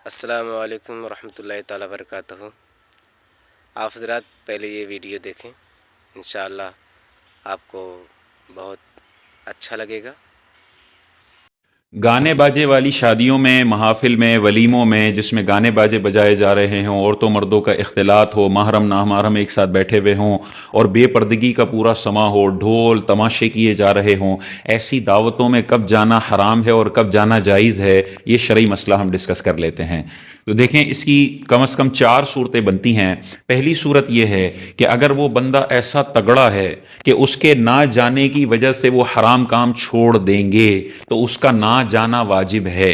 अस्सलाम वालेकुम वरहमतुल्लाहि ताला वबरकातुहू। आप हज़रात पहले ये वीडियो देखें, इंशाअल्लाह आपको बहुत अच्छा लगेगा। गाने बाजे वाली शादियों में, महाफिल में, वलीमों में जिसमें गाने बाजे बजाए जा रहे हों, औरतों मर्दों का इख्तिलात हो, महरम नामहरम एक साथ बैठे हुए हों और बेपर्दगी का पूरा समा हो, ढोल तमाशे किए जा रहे हों, ऐसी दावतों में कब जाना हराम है और कब जाना जायज़ है, ये शरई मसला हम डिस्कस कर लेते हैं। तो देखें, इसकी कम से कम 4 सूरतें बनती हैं। पहली सूरत यह है कि अगर वो बंदा ऐसा तगड़ा है कि उसके ना जाने की वजह से वो हराम काम छोड़ देंगे तो उसका ना जाना वाजिब है।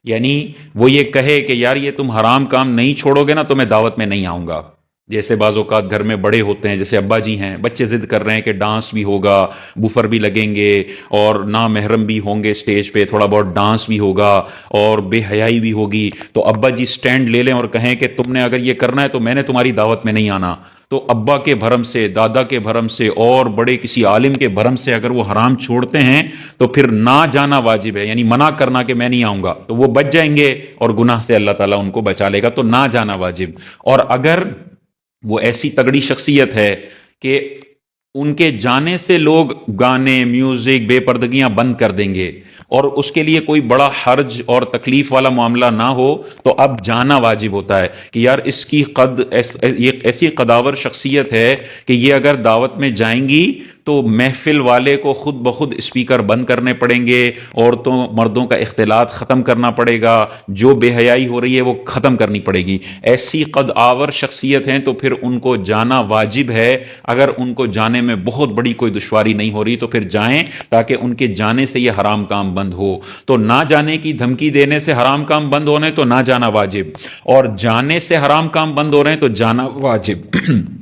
यानी वो ये कहे कि यार ये तुम हराम काम नहीं छोड़ोगे ना तो मैं दावत में नहीं आऊँगा। जैसे बाज़ औक़ात घर में बड़े होते हैं, जैसे अब्बा जी हैं, बच्चे ज़िद कर रहे हैं कि डांस भी होगा, बूफर भी लगेंगे और ना महरम भी होंगे, स्टेज पे थोड़ा बहुत डांस भी होगा और बेहयाई भी होगी। तो अब्बा जी स्टैंड ले लें और कहें कि तुमने अगर ये करना है तो मैंने तुम्हारी दावत में नहीं आना। तो अब्बा के भरम से, दादा के भरम से और बड़े किसी आलिम के भरम से अगर वो हराम छोड़ते हैं तो फिर ना जाना वाजिब है, यानी मना करना कि मैं नहीं आऊँगा, तो वो बच जाएंगे और गुनाह से अल्लाह ताला उनको बचा लेगा। तो ना जाना वाजिब। और अगर वो ऐसी तगड़ी शख्सियत है कि उनके जाने से लोग गाने, म्यूजिक, बेपर्दगियां बंद कर देंगे और उसके लिए कोई बड़ा हर्ज और तकलीफ वाला मामला ना हो, तो अब जाना वाजिब होता है कि यार इसकी ये ऐसी कदावर शख्सियत है कि ये अगर दावत में जाएंगी तो महफिल वाले को खुद ब खुद स्पीकर बंद करने पड़ेंगे, औरतों मर्दों का इख्तिलात ख़त्म करना पड़ेगा, जो बेहयाई हो रही है वो ख़त्म करनी पड़ेगी। ऐसी कद आवर शख्सियत हैं तो फिर उनको जाना वाजिब है। अगर उनको जाने में बहुत बड़ी कोई दुश्वारी नहीं हो रही तो फिर जाएं, ताकि उनके जाने से ये हराम काम बंद हो। तो ना जाने की धमकी देने से हराम काम बंद हो रहे हैं तो ना जाना वाजिब, और जाने से हराम काम बंद हो रहे हैं तो जाना वाजिब।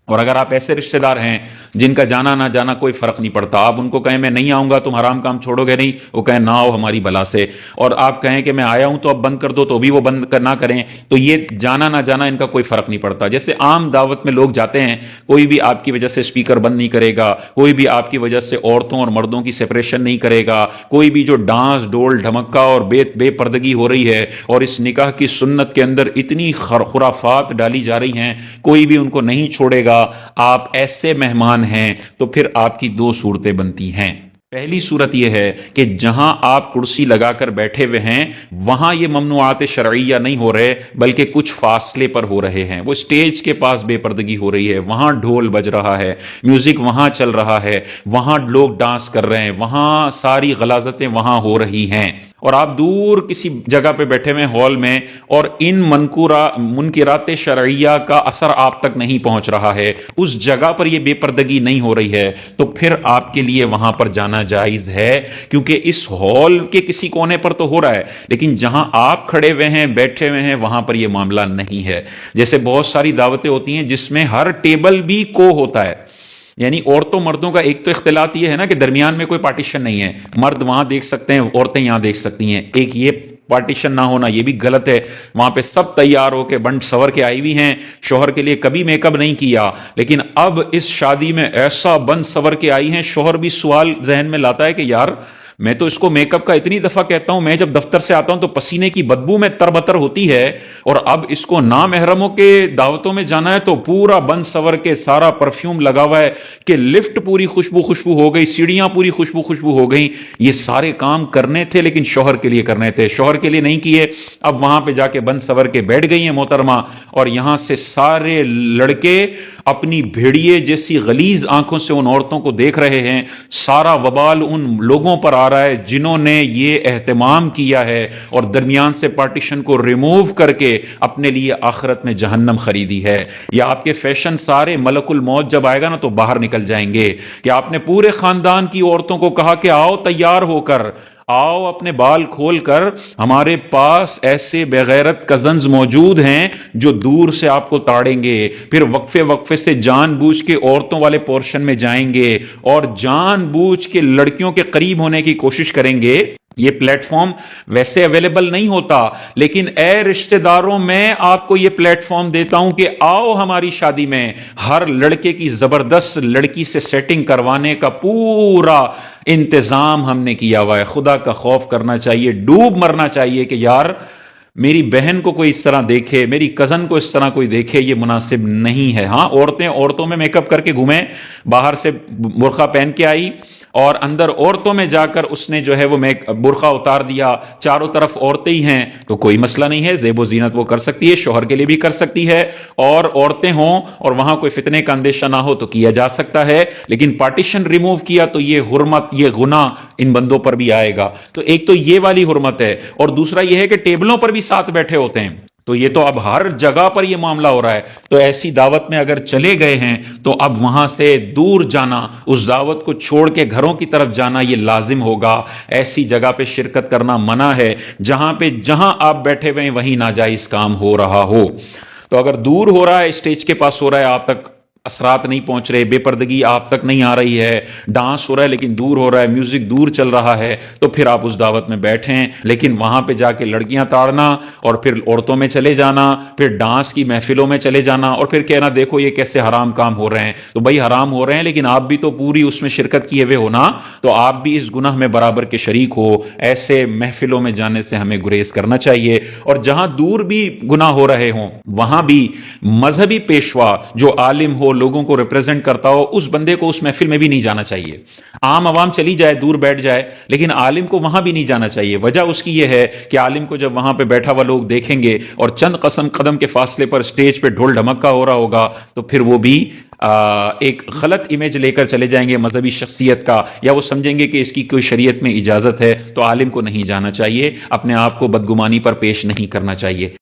और अगर आप ऐसे रिश्तेदार हैं जिनका जाना ना जाना कोई फर्क नहीं पड़ता, आप उनको कहें मैं नहीं आऊँगा, तुम हराम काम छोड़ोगे नहीं, वो कहें ना आओ हमारी भला से, और आप कहें कि मैं आया हूँ तो अब बंद कर दो, तो भी वो बंद ना करें, तो ये जाना ना जाना इनका कोई फर्क नहीं पड़ता। जैसे आम दावत में लोग जाते हैं, कोई भी आपकी वजह से स्पीकर बंद नहीं करेगा, कोई भी आपकी वजह से औरतों और मर्दों की सेपरेशन नहीं करेगा, कोई भी जो डांस डोल ढमक्का और बेपर्दगी हो रही है और इस निकाह की सुन्नत के अंदर इतनी खुराफात डाली जा रही हैं, कोई भी उनको नहीं छोड़ेगा। आप ऐसे मेहमान हैं तो फिर आपकी 2 सूरतें बनती हैं। पहली सूरत यह है कि जहां आप कुर्सी लगाकर बैठे हुए हैं वहां ये ममनुआत शरइया नहीं हो रहे, बल्कि कुछ फासले पर हो रहे हैं। वो स्टेज के पास बेपर्दगी हो रही है, वहां ढोल बज रहा है, म्यूजिक वहां चल रहा है, वहां लोग डांस कर रहे हैं, वहां सारी गलाजतें वहां हो रही हैं, और आप दूर किसी जगह पे बैठे हुए हॉल में और इन मुनकिरात शरइया का असर आप तक नहीं पहुंच रहा है, उस जगह पर यह बेपर्दगी नहीं हो रही है, तो फिर आपके लिए वहां पर जाना जायज है। क्योंकि इस हॉल के किसी कोने पर तो हो रहा है, लेकिन जहां आप खड़े हुए हैं, बैठे हुए हैं, वहां पर यह मामला नहीं है। जैसे बहुत सारी दावतें होती हैं जिसमें हर टेबल भी को होता है, यानी औरतों मर्दों का एक तो इख्तिलात ये है ना कि दरमियान में कोई पार्टीशन नहीं है, मर्द वहां देख सकते हैं, औरतें यहां देख सकती हैं। एक ये पार्टीशन ना होना ये भी गलत है। वहां पे सब तैयार होके बंट सवर के आई हुई हैं, शोहर के लिए कभी मेकअप नहीं किया, लेकिन अब इस शादी में ऐसा बंद सवर के आई हैं, शोहर भी सवाल जहन में लाता है कि यार मैं तो इसको मेकअप का इतनी दफा कहता हूं, मैं जब दफ्तर से आता हूं तो पसीने की बदबू में तरबतर होती है, और अब इसको ना महरमों के दावतों में जाना है तो पूरा बंद सवर के सारा परफ्यूम लगा हुआ है कि लिफ्ट पूरी खुशबू खुशबू हो गई, सीढ़ियां पूरी खुशबू खुशबू हो गई। ये सारे काम करने थे लेकिन शोहर के लिए करने थे, शोहर के लिए नहीं किए। अब वहां पे जाके बंद सवर के बैठ गई हैं मोहतरमा, और यहां से सारे लड़के अपनी भेड़िए जैसी गलीज आंखों से उन औरतों को देख रहे हैं। सारा वबाल उन लोगों पर आ रहा है जिन्होंने ये एहतमाम किया है और दरमियान से पार्टीशन को रिमूव करके अपने लिए आखिरत में जहन्नम खरीदी है। या आपके फैशन सारे मलकुल मौत जब आएगा ना तो बाहर निकल जाएंगे कि आपने पूरे खानदान की औरतों को कहा कि आओ तैयार होकर, आओ अपने बाल खोलकर, हमारे पास ऐसे बेगैरत कजन्स मौजूद हैं जो दूर से आपको ताड़ेंगे, फिर वक्फे वक्फे से जानबूझ के औरतों वाले पोर्शन में जाएंगे और जानबूझ के लड़कियों के करीब होने की कोशिश करेंगे। ये प्लेटफॉर्म वैसे अवेलेबल नहीं होता, लेकिन ए रिश्तेदारों मैं आपको ये प्लेटफॉर्म देता हूं कि आओ हमारी शादी में। हर लड़के की जबरदस्त लड़की से सेटिंग करवाने का पूरा इंतजाम हमने किया हुआ है। खुदा का खौफ करना चाहिए, डूब मरना चाहिए कि यार मेरी बहन को कोई इस तरह देखे, मेरी कज़न को इस तरह कोई देखे, ये मुनासिब नहीं है। हाँ, औरतें औरतों में मेकअप करके घूमें, बाहर से बुर्का पहन के आई और अंदर औरतों में जाकर उसने जो है वो बुर्का उतार दिया, चारों तरफ औरतें ही हैं, तो कोई मसला नहीं है, ज़ेबो ज़ीनत वो कर सकती है, शोहर के लिए भी कर सकती है, और औरतें हों और वहां कोई फितने का अंदेशा ना हो तो किया जा सकता है। लेकिन पार्टीशन रिमूव किया तो ये हुर्मत, ये गुनाह इन बंदों पर भी आएगा। तो एक तो ये वाली हुर्मत है, और दूसरा ये है कि टेबलों पर भी साथ बैठे होते हैं, तो ये तो अब हर जगह पर ये मामला हो रहा है। तो ऐसी दावत में अगर चले गए हैं तो अब वहां से दूर जाना, उस दावत को छोड़ के घरों की तरफ जाना ये लाजिम होगा। ऐसी जगह पे शिरकत करना मना है जहां आप बैठे हुए वहीं नाजायज काम हो रहा हो। तो अगर दूर हो रहा है, स्टेज के पास हो रहा है, आप तक असरात नहीं पहुंच रहे, बेपर्दगी आप तक नहीं आ रही है, डांस हो रहा है लेकिन दूर हो रहा है, म्यूजिक दूर चल रहा है, तो फिर आप उस दावत में बैठें। लेकिन वहां पे जाके लड़कियां ताड़ना और फिर औरतों में चले जाना, फिर डांस की महफिलों में चले जाना और फिर कहना देखो ये कैसे हराम काम हो रहे हैं, तो भाई हराम हो रहे हैं लेकिन आप भी तो पूरी उसमें शिरकत किए हुए हो ना, तो आप भी इस गुनाह में बराबर के शरीक हो। ऐसे महफिलों में जाने से हमें गुरेज करना चाहिए। और जहां दूर भी गुनाह हो रहे हों वहां भी मजहबी पेशवा जो आलिम हो, लोगों को रिप्रेजेंट करता हो, उस बंदे को उस महफिल में भी नहीं जाना चाहिए। आम आवाम चली जाए, दूर बैठ जाए, लेकिन आलिम को वहां भी नहीं जाना चाहिए। वजह उसकी यह है कि आलिम को जब वहां पे बैठा हुआ लोग देखेंगे और चंद कदम के फासले पर स्टेज पे ढोल ढमक्का हो रहा होगा, तो फिर वो भी एक गलत इमेज लेकर चले जाएंगे मजहबी शख्सियत का, या वो समझेंगे कि इसकी कोई शरीयत में इजाजत है। तो आलिम को नहीं जाना चाहिए, अपने आप को बदगुमानी पर पेश नहीं करना चाहिए।